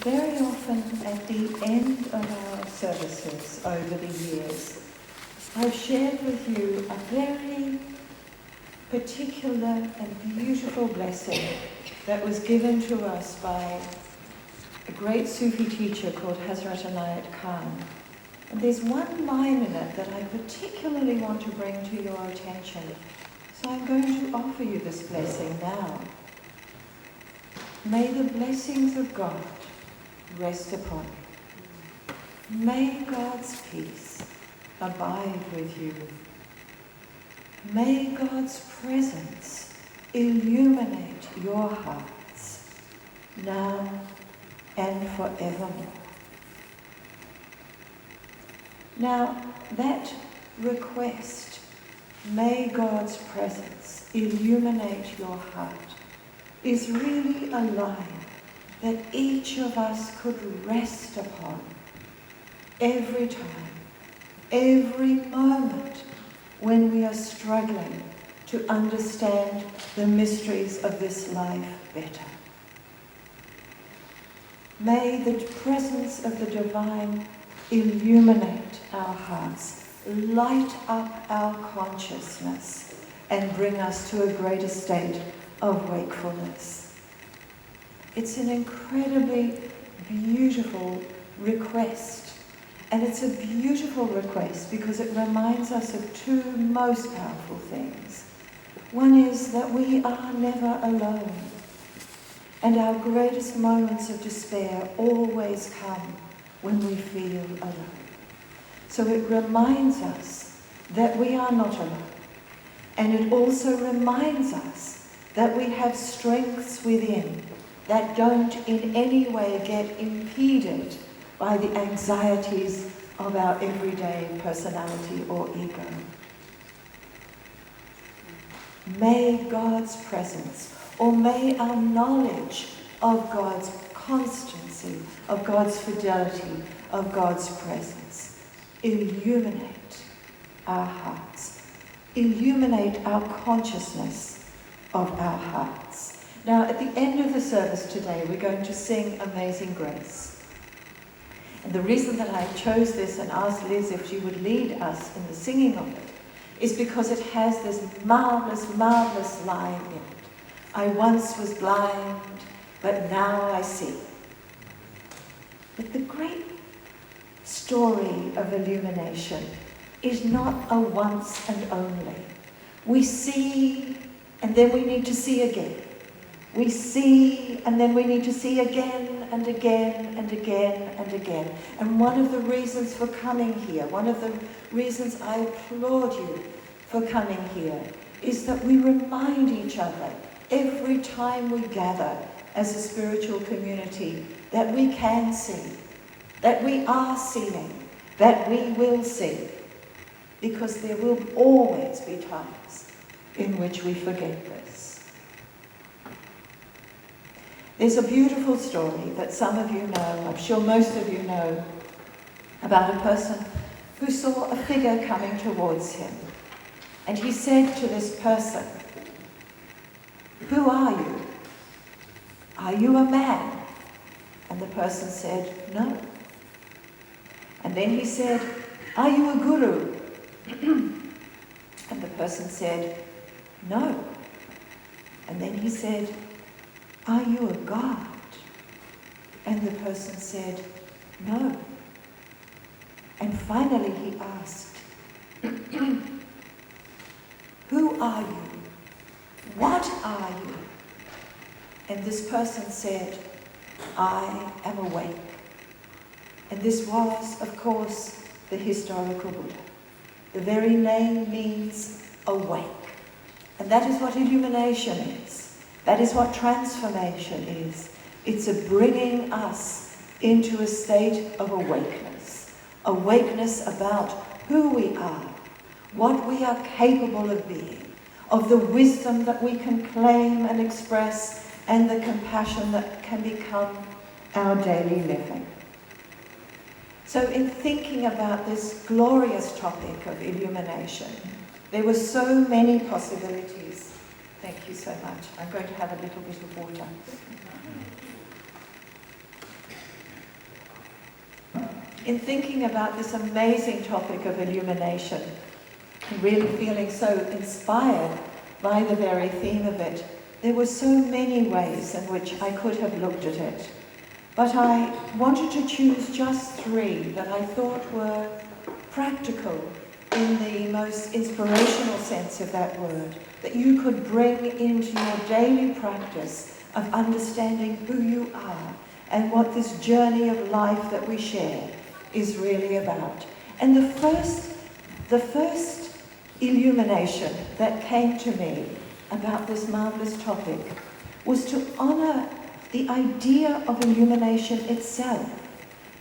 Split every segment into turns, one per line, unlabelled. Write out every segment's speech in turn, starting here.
very often at the end of our services over the years, I've shared with you a very particular and beautiful blessing that was given to us by a great Sufi teacher called Hazrat Inayat Khan. And there's one line in it that I particularly want to bring to your attention. So I'm going to offer you this blessing now. May the blessings of God rest upon you. May God's peace abide with you. May God's presence illuminate your hearts now and forevermore. Now, that request, may God's presence illuminate your heart, is really a line that each of us could rest upon every time, every moment when we are struggling to understand the mysteries of this life better. May the presence of the divine illuminate our hearts, light up our consciousness, and bring us to a greater state of wakefulness. It's an incredibly beautiful request. And it's a beautiful request because it reminds us of two most powerful things. One is that we are never alone. And our greatest moments of despair always come when we feel alone. So it reminds us that we are not alone. And it also reminds us that we have strengths within that don't in any way get impeded by the anxieties of our everyday personality or ego. May God's presence, or may our knowledge of God's constancy, of God's fidelity, of God's presence, illuminate our hearts, illuminate our consciousness of our hearts. Now, at the end of the service today, we're going to sing Amazing Grace. And the reason that I chose this and asked Liz if she would lead us in the singing of it is because it has this marvelous, marvelous line in it. I once was blind, but now I see. But the great story of illumination is not a once and only. We see, and then we need to see again. We see, and then we need to see again and again and again and again. And one of the reasons for coming here, one of the reasons I applaud you for coming here, is that we remind each other every time we gather as a spiritual community that we can see, that we are seeing, that we will see. Because there will always be times in which we forget this. There's a beautiful story that some of you know, I'm sure most of you know, about a person who saw a figure coming towards him. And he said to this person, "Who are you? Are you a man?" And the person said, "No." And then he said, "Are you a guru?" And the person said, "No." And then he said, "Are you a god?" And the person said, "No." And finally he asked, "Who are you? What are you?" And this person said, "I am awake." And this was, of course, the historical Buddha. The very name means awake. And that is what illumination is. That is what transformation is. It's a bringing us into a state of awakeness. Awakeness about who we are, what we are capable of being, of the wisdom that we can claim and express, and the compassion that can become our daily living. So in thinking about this glorious topic of illumination, there were so many possibilities. Thank you so much. I'm going to have a little bit of water. in thinking about this amazing topic of illumination, and really feeling so inspired by the very theme of it, there were so many ways in which I could have looked at it. But I wanted to choose just 3 that I thought were practical in the most inspirational sense of that word, that you could bring into your daily practice of understanding who you are and what this journey of life that we share is really about. And the first illumination that came to me about this marvelous topic was to honor the idea of illumination itself,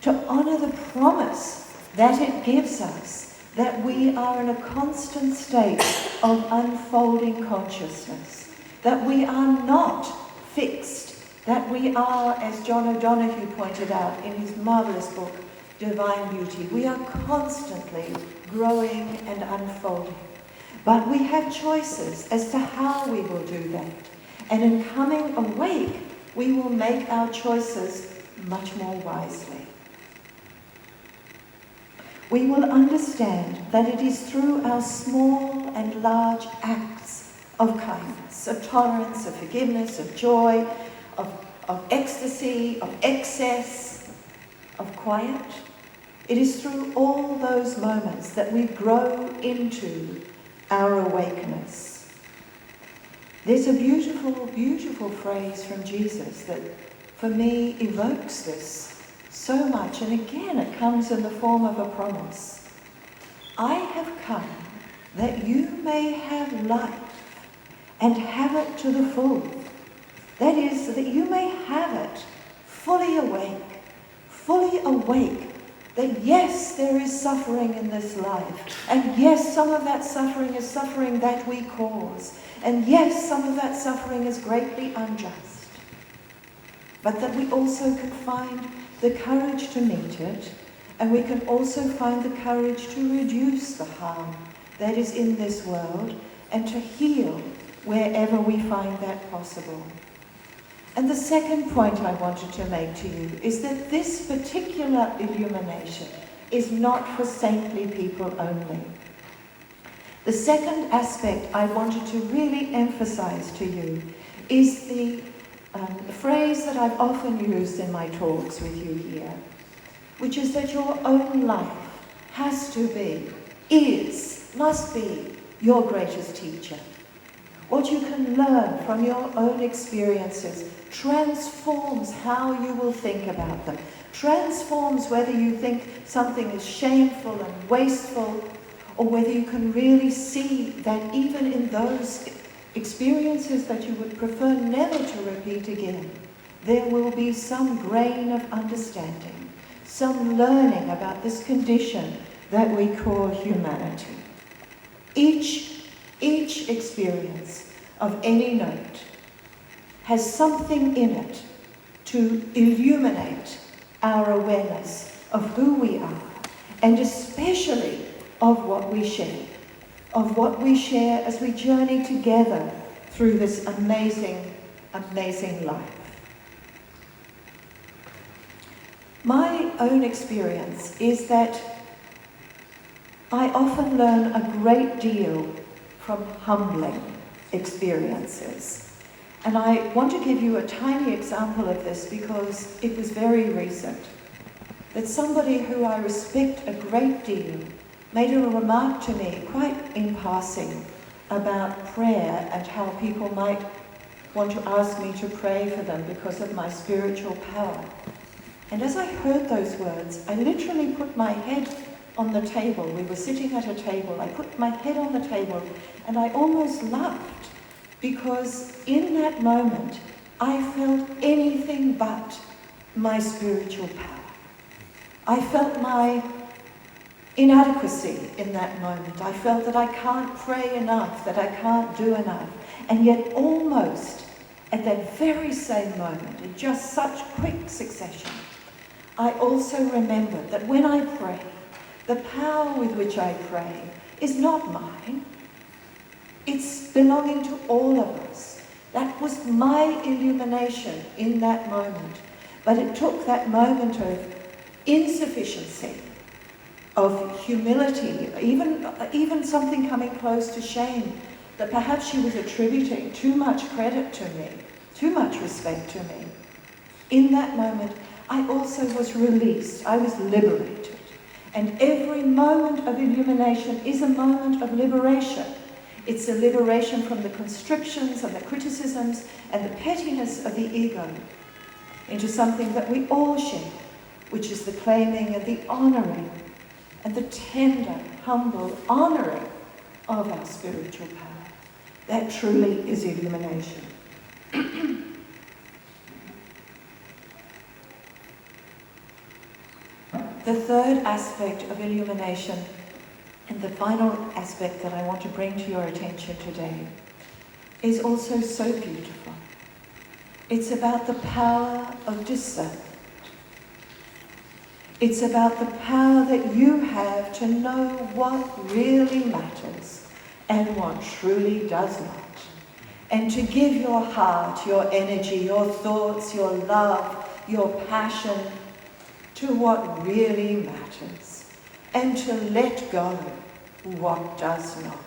to honor the promise that it gives us, that we are in a constant state of unfolding consciousness, that we are not fixed, that we are, as John O'Donoghue pointed out in his marvelous book, Divine Beauty, we are constantly growing and unfolding. But we have choices as to how we will do that. And in coming awake, we will make our choices much more wisely. We will understand that it is through our small and large acts of kindness, of tolerance, of forgiveness, of joy, of ecstasy, of excess, of quiet. It is through all those moments that we grow into our awakeness. There's a beautiful, beautiful phrase from Jesus that, for me, evokes this so much. And again, it comes in the form of a promise. I have come that you may have life and have it to the full. That is, that you may have it fully awake, that yes, there is suffering in this life, and yes, some of that suffering is suffering that we cause, and yes, some of that suffering is greatly unjust, but that we also can find the courage to meet it, and we can also find the courage to reduce the harm that is in this world, and to heal wherever we find that possible. And the second point I wanted to make to you is that this particular illumination is not for saintly people only. The second aspect I wanted to really emphasize to you is the phrase that I've often used in my talks with you here, which is that your own life has to be, must be your greatest teacher. What you can learn from your own experiences transforms how you will think about them, transforms whether you think something is shameful and wasteful, or whether you can really see that even in those experiences that you would prefer never to repeat again, there will be some grain of understanding, some learning about this condition that we call humanity. Each experience of any note has something in it to illuminate our awareness of who we are, and especially of what we share as we journey together through this amazing, amazing life. My own experience is that I often learn a great deal from humbling experiences. And I want to give you a tiny example of this because it was very recent. That somebody who I respect a great deal made a remark to me, quite in passing, about prayer and how people might want to ask me to pray for them because of my spiritual power. And as I heard those words, I literally put my head on the table. We were sitting at a table. I put my head on the table and I almost laughed, because in that moment I felt anything but my spiritual power. I felt my inadequacy in that moment. I felt that I can't pray enough, that I can't do enough. And yet almost at that very same moment, in just such quick succession, I also remembered that when I pray, the power with which I pray is not mine. It's belonging to all of us. That was my illumination in that moment. But it took that moment of insufficiency, of humility, even something coming close to shame, that perhaps she was attributing too much credit to me, too much respect to me. In that moment, I also was released. I was liberated. And every moment of illumination is a moment of liberation. It's a liberation from the constrictions and the criticisms and the pettiness of the ego into something that we all share, which is the claiming and the honouring and the tender, humble honouring of our spiritual power. That truly is illumination. The third aspect of illumination, and the final aspect that I want to bring to your attention today, is also so beautiful. It's about the power of discernment. It's about the power that you have to know what really matters and what truly does not. And to give your heart, your energy, your thoughts, your love, your passion to what really matters. And to let go what does not.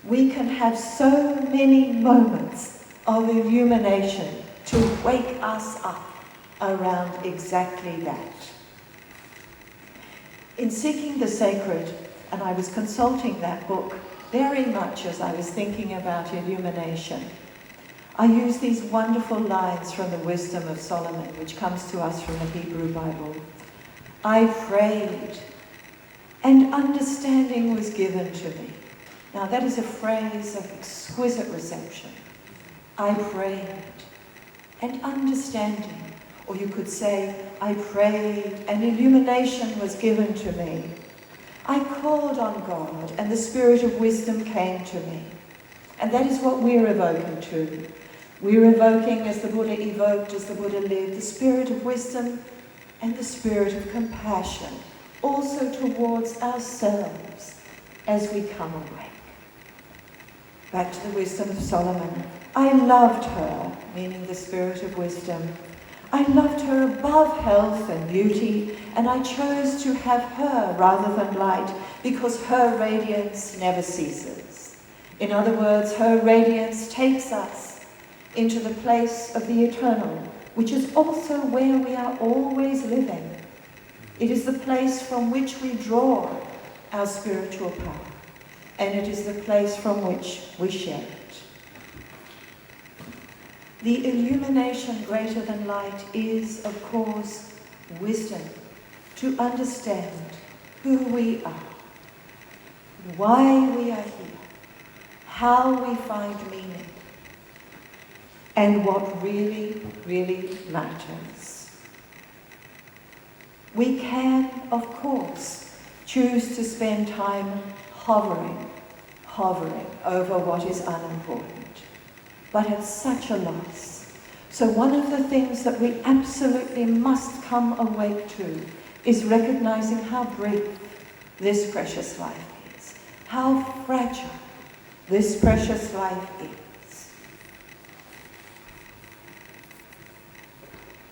We can have so many moments of illumination to wake us up around exactly that. In Seeking the Sacred, and I was consulting that book very much as I was thinking about illumination, I use these wonderful lines from the Wisdom of Solomon, which comes to us from the Hebrew Bible. I prayed, and understanding was given to me. Now that is a phrase of exquisite reception. I prayed, and understanding. Or you could say, I prayed and illumination was given to me. I called on God and the spirit of wisdom came to me. And that is what we're evoking too. We're evoking, as the Buddha evoked, as the Buddha lived, the spirit of wisdom and the spirit of compassion, also towards ourselves as we come awake. Back to the Wisdom of Solomon. I loved her, meaning the spirit of wisdom. I loved her above health and beauty, and I chose to have her rather than light, because her radiance never ceases. In other words, her radiance takes us into the place of the eternal, which is also where we are always living. It is the place from which we draw our spiritual power, and it is the place from which we share it. The illumination greater than light is, of course, wisdom, to understand who we are, why we are here, how we find meaning, and what really, really matters. We can, of course, choose to spend time hovering over what is unimportant. But at such a loss. So one of the things that we absolutely must come awake to is recognizing how brief this precious life is, how fragile this precious life is.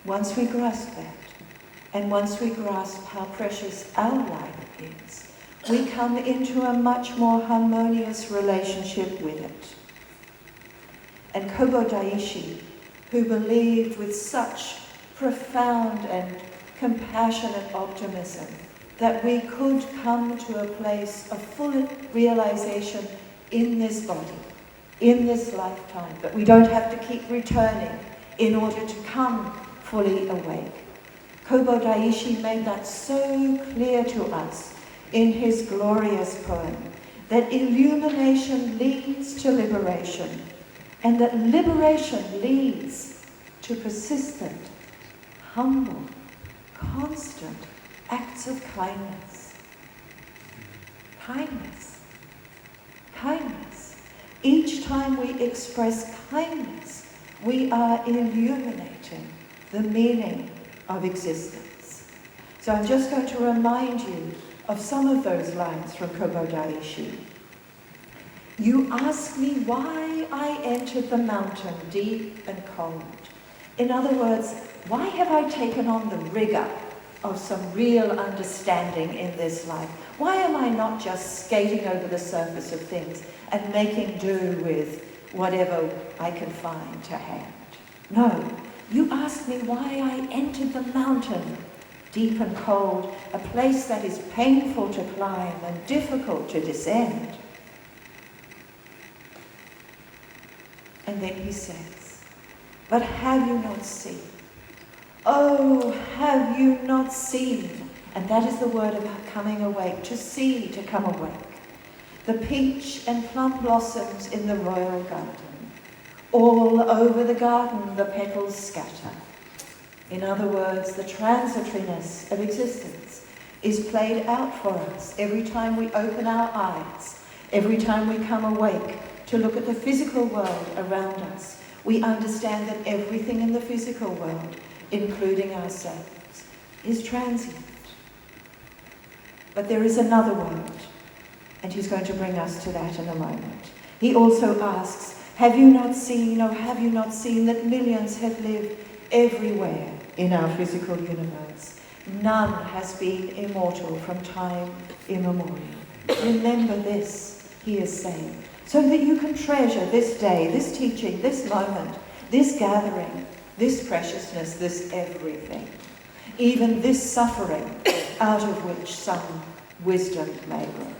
Once we grasp that, and once we grasp how precious our life is, we come into a much more harmonious relationship with it. And Kobo Daishi, who believed with such profound and compassionate optimism that we could come to a place of full realization in this body, in this lifetime, but we don't have to keep returning in order to come fully awake. Kobo Daishi made that so clear to us in his glorious poem, that illumination leads to liberation, and that liberation leads to persistent, humble, constant acts of kindness. Kindness. Kindness. Each time we express kindness, we are illuminating the meaning of existence. So I'm just going to remind you of some of those lines from Kobo Daishi. You ask me why I entered the mountain deep and cold. In other words, why have I taken on the rigor of some real understanding in this life? Why am I not just skating over the surface of things and making do with whatever I can find to hand? No, you ask me why I entered the mountain, deep and cold, a place that is painful to climb and difficult to descend. And then he says, but have you not seen? Oh, have you not seen? And that is the word about coming awake, to see, to come awake. The peach and plum blossoms in the royal garden. All over the garden the petals scatter. In other words, the transitoriness of existence is played out for us every time we open our eyes, every time we come awake to look at the physical world around us. We understand that everything in the physical world, including ourselves, is transient. But there is another world, and he's going to bring us to that in a moment. He also asks, have you not seen that millions have lived everywhere in our physical universe? None has been immortal from time immemorial. Remember this, he is saying, so that you can treasure this day, this teaching, this moment, this gathering, this preciousness, this everything, even this suffering out of which some wisdom may grow.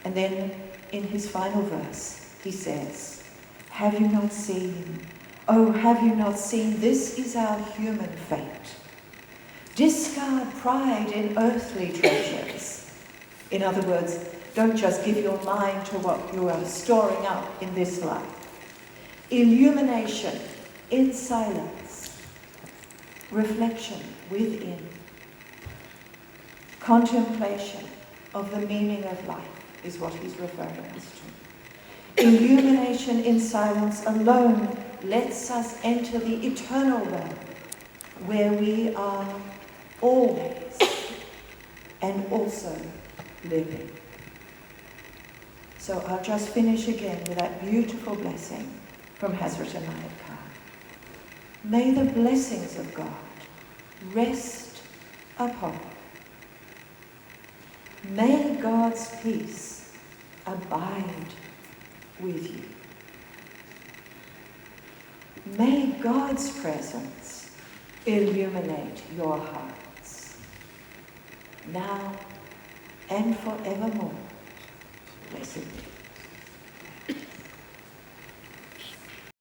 And then in his final verse, he says, have you not seen? Oh, have you not seen? This is our human fate. Discard pride in earthly treasures. In other words, don't just give your mind to what you are storing up in this life. Illumination in silence. Reflection within. Contemplation of the meaning of life is what he's referring us to. Illumination in silence alone lets us enter the eternal realm where we are always and also living. So I'll just finish again with that beautiful blessing from Hazrat Inayat Khan. May the blessings of God rest upon you. May God's peace abide with you. May God's presence illuminate your hearts, now and forevermore. Blessed be.